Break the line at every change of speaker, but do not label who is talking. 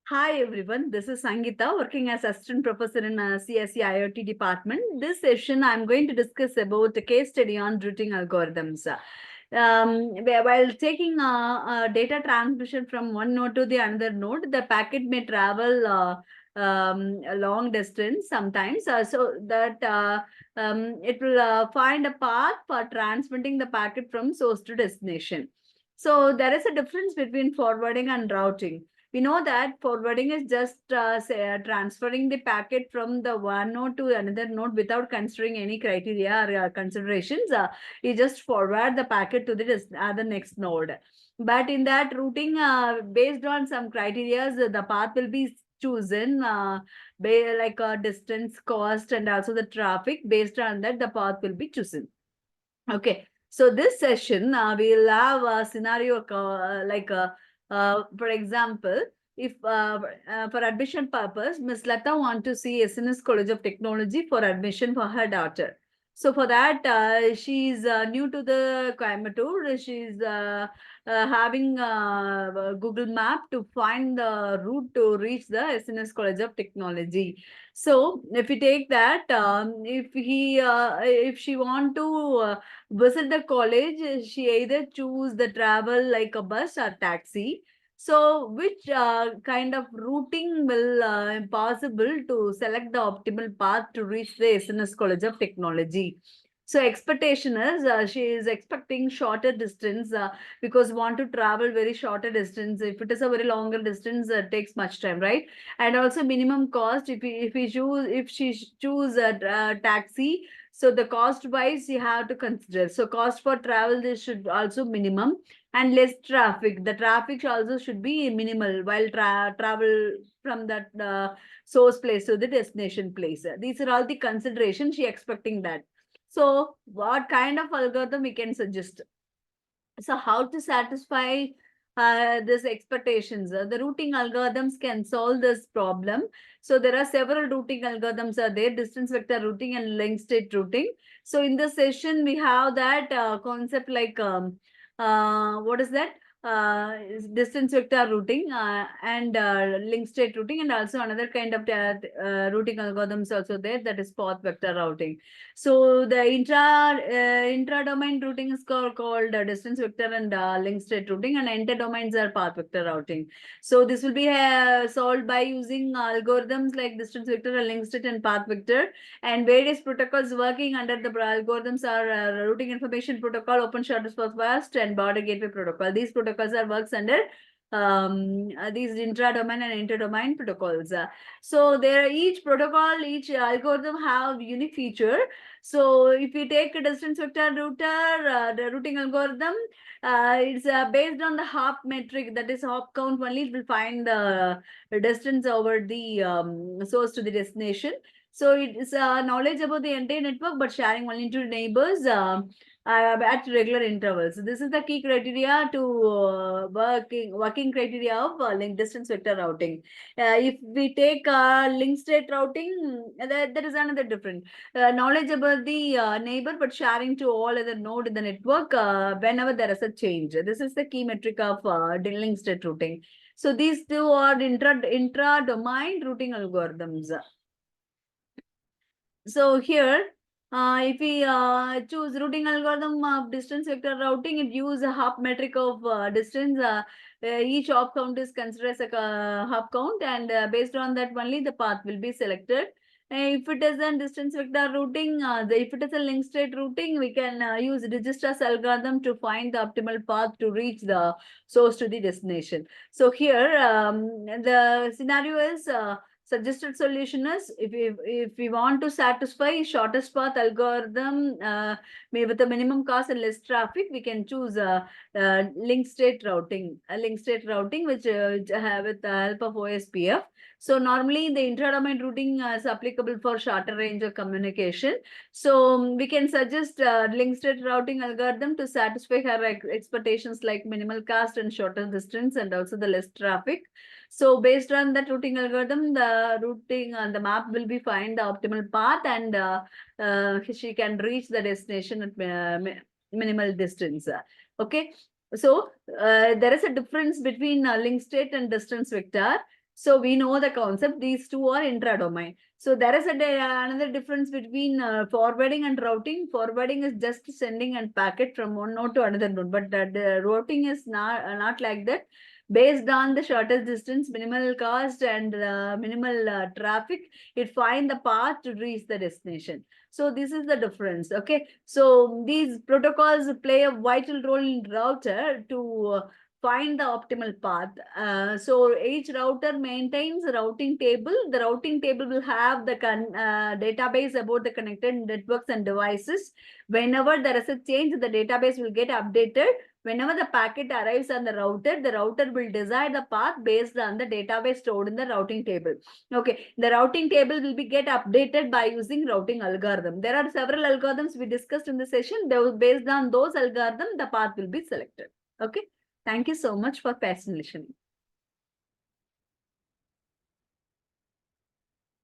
Hi everyone, this is Sangeeta working as assistant professor in CSE IoT department. This session I'm going to discuss about a case study on routing algorithms. While taking data transmission from one node to the another node, the packet may travel a long distance sometimes, so that it will find a path for transmitting the packet from source to destination. So there is a difference between forwarding and routing. We know that forwarding is just transferring the packet from the one node to another node without considering any criteria or considerations. You just forward the packet to the next node. But in that routing, based on some criteria, the path will be chosen, like distance, cost, and also the traffic. Based on that, the path will be chosen. Okay, so this session we'll have a scenario for example, if for admission purpose, Miss Lata want to see SNS College of Technology for admission for her daughter. So for that, she's new to the Coimbatore. She's having Google Map to find the route to reach the SNS College of Technology. So if we take that, if she want to visit the college, she either choose the travel like a bus or taxi. So which kind of routing will possible to select the optimal path to reach the SNS College of Technology? So expectation is she is expecting shorter distance because want to travel very shorter distance. If it is a very longer distance, takes much time, right? And also minimum cost. If she choose a taxi, so the cost wise you have to consider. So cost for travel this should also minimum, and less traffic. The traffic also should be minimal while travel from that source place to the destination place. These are all the considerations she expecting that. So what kind of algorithm we can suggest? So how to satisfy this expectations? The routing algorithms can solve this problem. So there are several routing algorithms are there: distance vector routing and link state routing. So in this session, we have that concept like what is that? Is distance vector routing and link state routing, and also another kind of routing algorithms also there, that is path vector routing. So the intra-domain routing is called distance vector and link state routing, and inter-domains are path vector routing. So this will be solved by using algorithms like distance vector and link state and path vector, and various protocols working under the algorithms are routing information protocol, open shortest path first, and border gateway protocol. These protocols are works under these intra-domain and inter-domain protocols. So there, each protocol, each algorithm have unique feature. So if you take a distance vector router, the routing algorithm, it's based on the hop metric, that is hop count only. It will find the distance over the source to the destination. So it is knowledge about the entire network, but sharing only to neighbors at regular intervals. So this is the key criteria to working criteria of link distance vector routing. If we take link state routing, there is another different knowledge about the neighbor, but sharing to all other node in the network whenever there is a change. This is the key metric of link state routing. So these two are intra domain routing algorithms. So here, if we choose routing algorithm of distance vector routing, it uses a hop metric of distance. Each hop count is considered as a hop count, and based on that only the path will be selected. If it is a distance vector routing, if it is a link state routing, we can use Digistra's algorithm to find the optimal path to reach the source to the destination. So here, the scenario is suggested solution is, if we want to satisfy shortest path algorithm with a minimum cost and less traffic, we can choose a link state routing, which with the help of OSPF. So normally the intra-domain routing is applicable for shorter range of communication. So we can suggest link state routing algorithm to satisfy her expectations like minimal cost and shorter distance, and also the less traffic. So based on that routing algorithm, the routing on the map will be find the optimal path, and she can reach the destination at minimal distance. Okay. So there is a difference between link state and distance vector. So we know the concept. These two are intra-domain. So there is another difference between forwarding and routing. Forwarding is just sending a packet from one node to another node, but the routing is not like that. Based on the shortest distance, minimal cost, and minimal traffic, it find the path to reach the destination. So this is the difference. Okay. So these protocols play a vital role in router to find the optimal path. So each router maintains a routing table. The routing table will have the database about the connected networks and devices. Whenever there is a change, the database will get updated. Whenever the packet arrives on the router will decide the path based on the database stored in the routing table. Okay, the routing table will be get updated by using routing algorithm. There are several algorithms we discussed in the session. Based on those algorithms, the path will be selected. Okay. Thank you so much for patient listening.